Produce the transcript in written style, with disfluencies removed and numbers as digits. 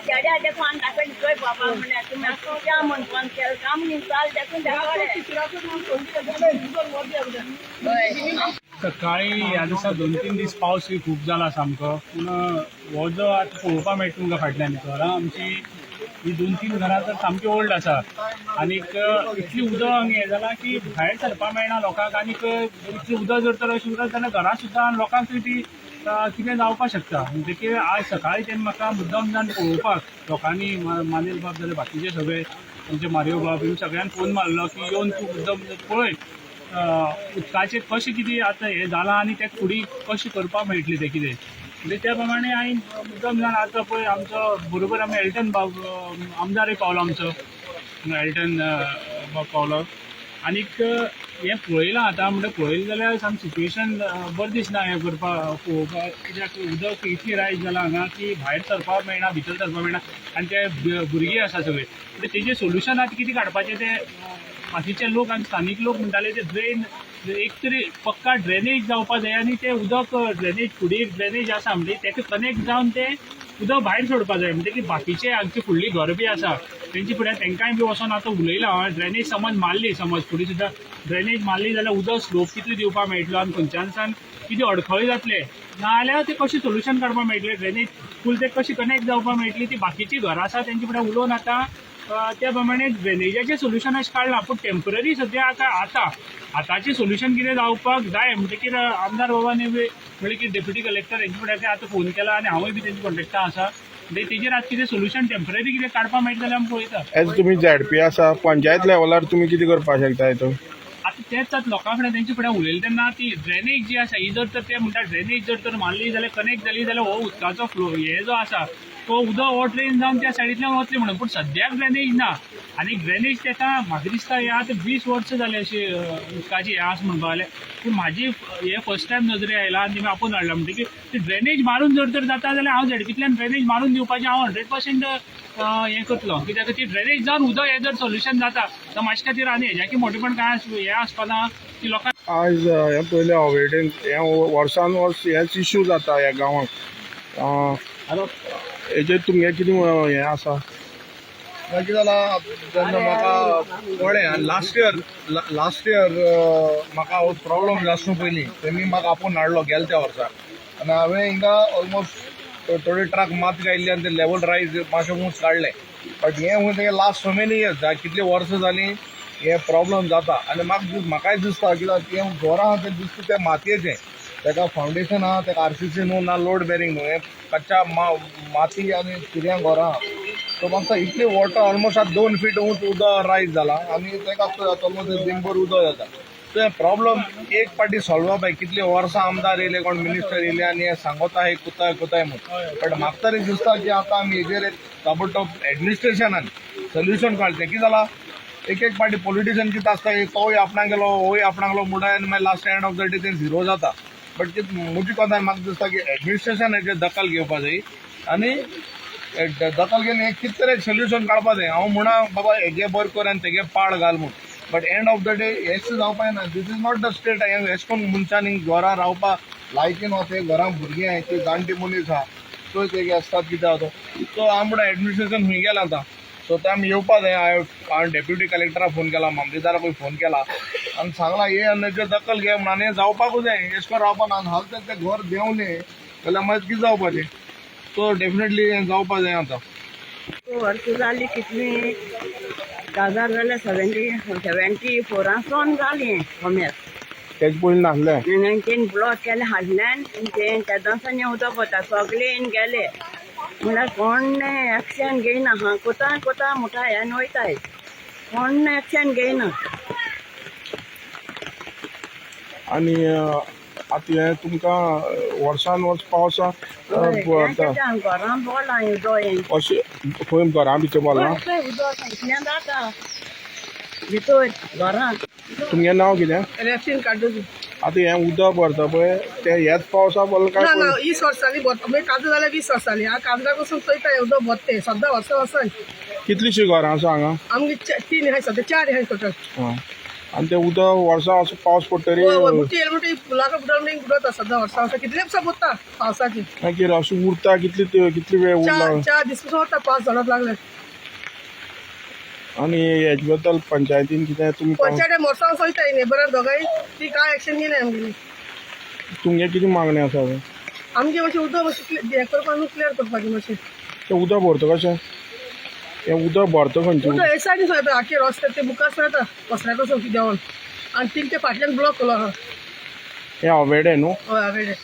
चेड्या देखून दाखय बाबा म्हणे तुम्ही त्या म्हणून काम निघाल देखून सकाळी ह्या दिसा 2-3 दीस पावस खूप जाला सामको पूण हो जो आतां पळोवपाक मेळटा तुमकां फाटल्यान घरां आमची ही 2-3 घरां तर सामकी ओल्ड आसा आनीक इतली उदक हांगा हें जालां की भायर सरपाक मेळना लोकांक आनीक इतली उदक जर तर अशें उरत जाल्यार घरां सुद्दां लोकांक ती कितें जावपाक शकता देखीक आज सकाळी तेन्ना म्हाका मुद्दम जावन पळोवपाक लोकांनी मानेल बाब जाल्यार बाकीचे सगळे म्हणजे मारियो बाब हे सगळ्यांक फोन मारलो की येवन तूं मुद्दम पळय उदकाचें कशें कितें आतां हें जालां आनी तें फुडें कशें करपाक मेळटलें तें कितें म्हणजे त्या प्रमाणे हांवें मुद्दम जावन आतां पळय आमचो बरोबर आमी एल्टन बाब आमदारय पावलो आमचो एल्टन बाब पावलो आनीक हें पळयलां आतां म्हणजे पळयलें जाल्यार साम सिच्युएशन बरें दिसना हें करपाक पळोवपाक कित्याक उदक इतली रायज जालां हांगा की भायर सरपाक मेळना भितर सरपाक मेळना आनी ते भुरगीं आसा सगळे म्हणजे तेजें सोल्युशन आतां कितें काडपाचें तें बाकीचे लोक आनी स्थानीक लोक म्हणटाले ते ड्रेन एक तरी पक्का ड्रेनेज जावपाक जाय आनी तें उदक ड्रेनेज फुडें एक ड्रेनेज आसा म्हणजे तेका कनेक्ट जावन तें उदक भायर सोडपाक जाय म्हणजे की बाकीचे हांगची फुडली घर बी आसा तेंचे फुडें तेंकांय बी वचोन आतां उलयलां हांवें ड्रेनेज समज मारली समज फुडें सुद्दां ड्रेनेज मारली जाल्यार उदक स्लोप कितले दिवपाक मेळटलो आनी खंयच्यानसान कितें अडखळी जातले नाजाल्यार ते कशें सोल्युशन काडपाक मेळटलें ड्रेनेज फूल ते कशी कनेक्ट जावपाक मेळटली ती बाकीची घरां आसा तेंचे फुडें उलोवन आतां त्या प्रमाणे ड्रेनेजाचें सोल्युशन अशें काडलां पूण टेम्पररी सद्या आतांचें सोल्युशन कितें जावपाक जाय म्हणटकीर आमदार बाबांनी बी म्हणलें की डेप्युटी कलेक्टर हेंचे फुडें आतां फोन केला आनी हांवूय बी तेंच्या कॉन्टेक्टां आसा म्हणजे तेजेर आतां कितें सोल्युशन टेम्पररी कितें काडपाक मेळटा जाल्यार आमी पळयता. एज तुमी झेडपी आसा पंचायत लेवलार तुमी कितें करपाक शकता हितून आतां तेंच आतां लोकां फुडें तेंचे फुडें उलयलें तेन्ना ती ड्रेनेज जी आसा ही जर तर ते म्हणटा ड्रेनेज जर तर मारली जाल्यार कनेक्ट जाली जाल्यार हो उदकाचो फ्लो हे जो आसा तो उदक हो ट्रेन जावन त्या सायडींतल्यान वतलें म्हणून पूण सद्याक ड्रेनेज ना आनी ड्रेनेज तेका म्हाका दिसता हे आतां 20 वर्सां जालीं अशी उदकाची हे आसा म्हणपाक लागलें पूण म्हाजी हे फर्स्ट टायम नजरे आयला आनी तिमी आपूण हाडला म्हणटकीर ती ड्रेनेज मारून जर तर जाता जाल्यार हांव झेडपींतल्यान ड्रेनेज मारून दिवपाचें हांव 100% हें करतलो कित्याक ती ड्रेनेज जावन उदक हें जर सोल्युशन जाता तर म्हाजे खातीर आनी हेज्याकी मोठेपण कांय हें आसपाना की लोकांक आज हे पयलें अवेडेन हे वर्सान वर्स हेच इश्यू जाता ह्या गांवांत हेजेर तुमगे कितें हें आसा कितें जालां तेन्ना म्हाका कळ्ळें लास्ट इयर म्हाका हो प्रॉब्लम आसूं पयलीं तेमी म्हाका आपूण हाडलो गेल्या त्या वर्सा आनी हांवें हिंगा ऑलमोस्ट थोडे ट्रक मात गायल्ले आनी ते लेवल रायज मातशें ऊंच काडलें बट हें हूंय तेगे लास्ट सो मेनी इयर्स कितले वर्सां जालीं हे प्रॉब्लम जाता आनी म्हाकाय दिसता कित्याक तें घरां तें दिसता तें मातयेचें तेका फावंडेशन आहा तेका आरसीसी न्हू ना लोड बेरिंग न्हू हें कच्च्या माती आनी किऱ्यां घरां सो म्हाका इतली वॉटर ऑलमोस्ट आतां 2 फीट उंच उदक रायज जालां आनी तेका ऑलमोस्ट दिनभर उदक जाता सो हें प्रॉब्लम एक पाटी सॉल्व जावपाक कितले वर्सां आमदार येयले कोण मिनिस्टर येयले आनी हें सांगता हे कोताय म्हणून बट म्हाका तरी दिसता की आतां आमी हेजेर एक ताबडतोब एडमिनिस्ट्रेशनान सोल्युशन काडचें कितें जालां एक पाटी पॉलिटिशियन कितें आसता तोय आपणाक गेलो होय आपणाक गेलो मुडाय आनी मागीर last end of the day तें झिरो जाता बट म्हजी कोतान म्हाका दिसता की एडमिनिस्ट्रेशन हेजेर दखल घेवपा जाय आनी दखल घेवन एक कितें तरी सोल्युशन काडपा जाय हांव म्हणा बाबा हेगे बरें कर आनी तेगे पाड घाल म्हूण but end of the day हेच जावपाक ना this is not the state हेश कोन्न मनशांनी घरा रावपा लायकीन वते घरां भुरगीं आहाय ती जाणटी मनीस आहा चोय तेगे आसतात कितें आहा तो सो हांव म्हणटा एडमिनिस्ट्रेशन खूंय गेलां आतां सो ते आमी येवपा जाय हांवें डेप्युटी कलेक्टराक फोन केला मामलेदाराकूय फोन केला आनी सांगलां हे हेजेर दखल घे म्हणून हें जावपाकूच जाय हेश कोन्न रावपा ना हाल तें घर देंवलें जाल्यार मागीर कितें जावपाचें सो डेफिनेटली हें जावपा जाय आतां वर्सां जालीं कितलीं 1000 जाल्यार 74 जालीं कॉमेर्स तेज पयलीं नासलें तें ब्लॉक केलें हाडल्यान तें त्या दिसांनी उदक वता सगळें गेले म्हळ्यार कोण एक्शन घेयना हा कोता मोठा हें वयताय कोण एक्शन घेयना आनी आतां हें तुमकां वर्सान वर्स पावसा घरां बोलां उदक अशें खंय घरां भितर बोलां उदक इतलें जाता भितर घरां तुमगें नांव कितें रेशन कार्ड आतां हें उदक भरता पळय तें हेच पावसा पडलें ना काय ना 20 वर्सांनी भरता म्हणजे काजू जाल्यार 20 वर्सांनी हांव काजरा पासून चोयता हें उदक भरते सद्दां वर्सान कितलींशीं घरां आसा हांगा आमगे 3 आहाय सद्दां 4 आहाय टोटल आनी तें उदक वर्सा असो पावस पडटरी बुटी येयले म्हणटा फुलां बुडवणी बुडवता सद्दां वर्सा कितले दिसां बुडता पावसाची मागीर अशें उरता कितली वेळ उरला 4 दीस पसून वता पावस झडप लागले आनी हेजे बद्दल पंचायतीन कितें तुमी पंचायती मोरसां चोयताय नेबरां दोगांय ती कांय एक्शन घेयना आमगेली तुमगे कितें मागणी आसा आमगे मातशें उदक मातशें हें करपाक न्हू क्लियर करपाचें मातशें तें उदक भरता कशें हें उदक भरता खंयचें उदक हे सायडीन चोयता आख्खे रस्ते ते मुखार चोयता पसऱ्या पासून देंवन आनी तीन ते फाटल्यान ब्लॉक केलो आहा हें अवेडे न्हू हय हांवें